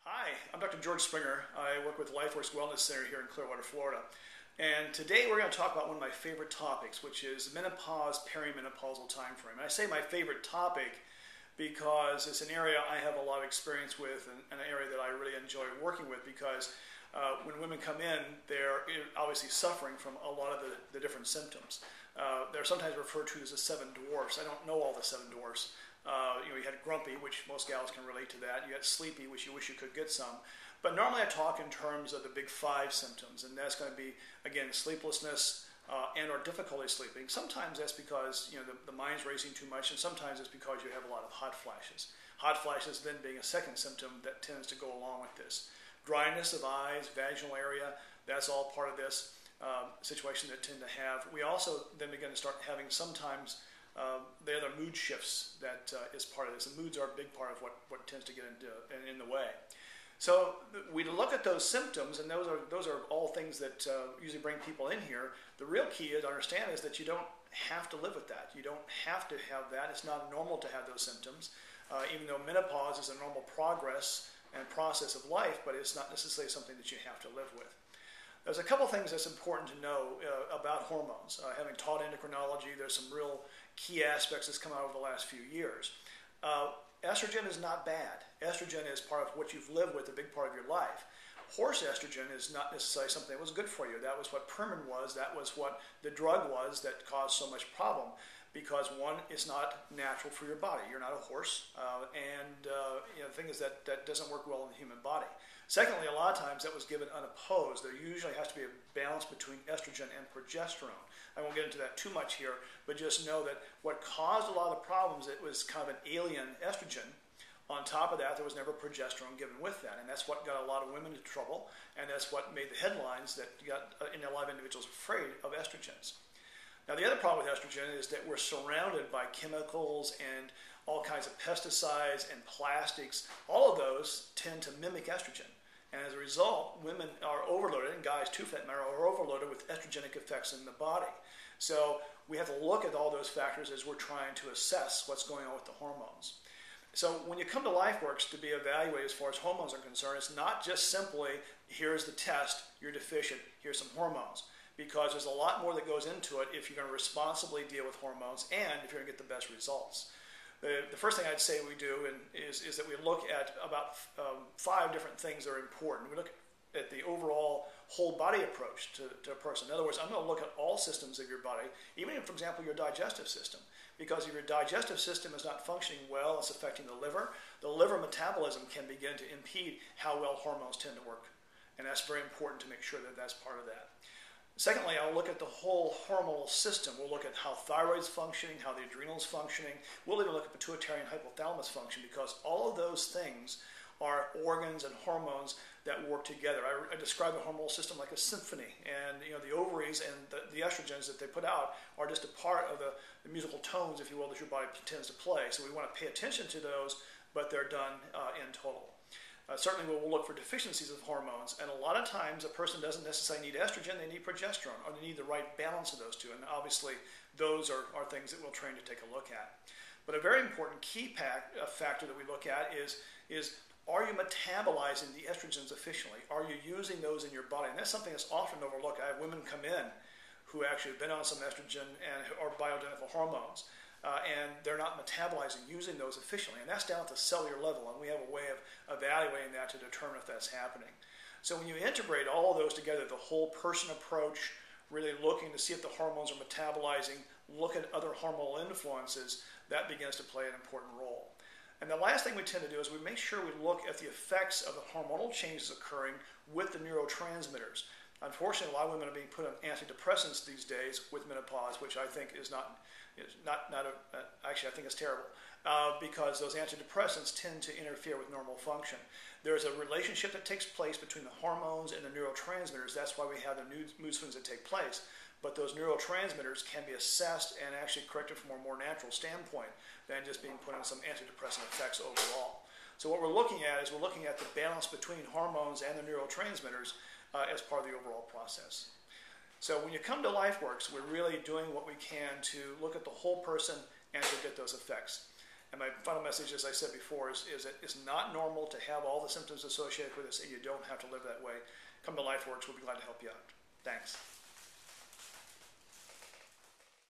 Hi, I'm Dr. George Springer. I work with Lifeworks Wellness Center here in Clearwater, Florida. And today we're going to talk about one of my favorite topics, which is menopause, perimenopausal time frame. And I say my favorite topic because it's an area I have a lot of experience with and an area that I really enjoy working with because when women come in, they're obviously suffering from a lot of the different symptoms. They're sometimes referred to as the seven dwarfs. I don't know all the seven dwarfs. You had grumpy, which most gals can relate to that. You had sleepy, which you wish you could get some. But normally I talk in terms of the big five symptoms, and that's going to be, again, sleeplessness and or difficulty sleeping. Sometimes that's because the mind's racing too much, and sometimes it's because you have a lot of hot flashes. Hot flashes then being a second symptom that tends to go along with this. Dryness of eyes, vaginal area, that's all part of this situation that tend to have. We also then begin to start having sometimes the other mood shifts that is part of this. And moods are a big part of what tends to get in the way. So we look at those symptoms, and those are all things that usually bring people in here. The real key is to understand is that you don't have to live with that. You don't have to have that. It's not normal to have those symptoms, even though menopause is a normal progress and process of life, but it's not necessarily something that you have to live with. There's a couple things that's important to know about hormones. Having taught endocrinology, there's some real key aspects that's come out over the last few years. Estrogen is not bad. Estrogen is part of what you've lived with, a big part of your life. Horse estrogen is not necessarily something that was good for you. That was what Permin was. That was what the drug was that caused so much problem. Because one, it's not natural for your body. You're not a horse, the thing is that doesn't work well in the human body. Secondly, a lot of times that was given unopposed. There usually has to be a balance between estrogen and progesterone. I won't get into that too much here, but just know that what caused a lot of the problems, it was kind of an alien estrogen. On top of that, there was never progesterone given with that, and that's what got a lot of women into trouble, and that's what made the headlines that got a lot of individuals afraid of estrogens. Now, the other problem with estrogen is that we're surrounded by chemicals and all kinds of pesticides and plastics. All of those tend to mimic estrogen. And as a result, women are overloaded, and guys too, for that matter, are overloaded with estrogenic effects in the body. So we have to look at all those factors as we're trying to assess what's going on with the hormones. So when you come to Lifeworks to be evaluated as far as hormones are concerned, it's not just simply, here's the test, you're deficient, here's some hormones. Because there's a lot more that goes into it if you're going to responsibly deal with hormones and if you're going to get the best results. The first thing I'd say we do is that we look at about 5 different things that are important. We look at the overall whole body approach to a person. In other words, I'm going to look at all systems of your body, even, for example, your digestive system. Because if your digestive system is not functioning well, it's affecting the liver. The liver metabolism can begin to impede how well hormones tend to work. And that's very important to make sure that that's part of that. Secondly, I'll look at the whole hormonal system. We'll look at how thyroid's functioning, how the adrenal's functioning. We'll even look at pituitary and hypothalamus function because all of those things are organs and hormones that work together. I describe the hormonal system like a symphony, and the ovaries and the estrogens that they put out are just a part of the musical tones, if you will, that your body tends to play. So we want to pay attention to those, but they're done in total. Certainly we'll look for deficiencies of hormones, and a lot of times a person doesn't necessarily need estrogen, they need progesterone, or they need the right balance of those two, and obviously those are things that we'll train to take a look at. But a very important key factor that we look at is are you metabolizing the estrogens efficiently? Are you using those in your body? And that's something that's often overlooked. I have women come in who actually have been on some estrogen or bioidentical hormones, and they're not metabolizing, using those efficiently. And that's down at the cellular level, and we have a way of evaluating that to determine if that's happening. So when you integrate all of those together, the whole person approach, really looking to see if the hormones are metabolizing, look at other hormonal influences, that begins to play an important role. And the last thing we tend to do is we make sure we look at the effects of the hormonal changes occurring with the neurotransmitters. Unfortunately, a lot of women are being put on antidepressants these days with menopause, which I think is actually I think it's terrible because those antidepressants tend to interfere with normal function. There's a relationship that takes place between the hormones and the neurotransmitters. That's why we have the mood swings that take place. But those neurotransmitters can be assessed and actually corrected from a more natural standpoint than just being put on some antidepressant effects overall. So what we're looking at is we're looking at the balance between hormones and the neurotransmitters as part of the overall process. So when you come to Lifeworks, we're really doing what we can to look at the whole person and to get those effects. And my final message, as I said before, is that it's not normal to have all the symptoms associated with this, and you don't have to live that way. Come to Lifeworks. We'll be glad to help you out. Thanks.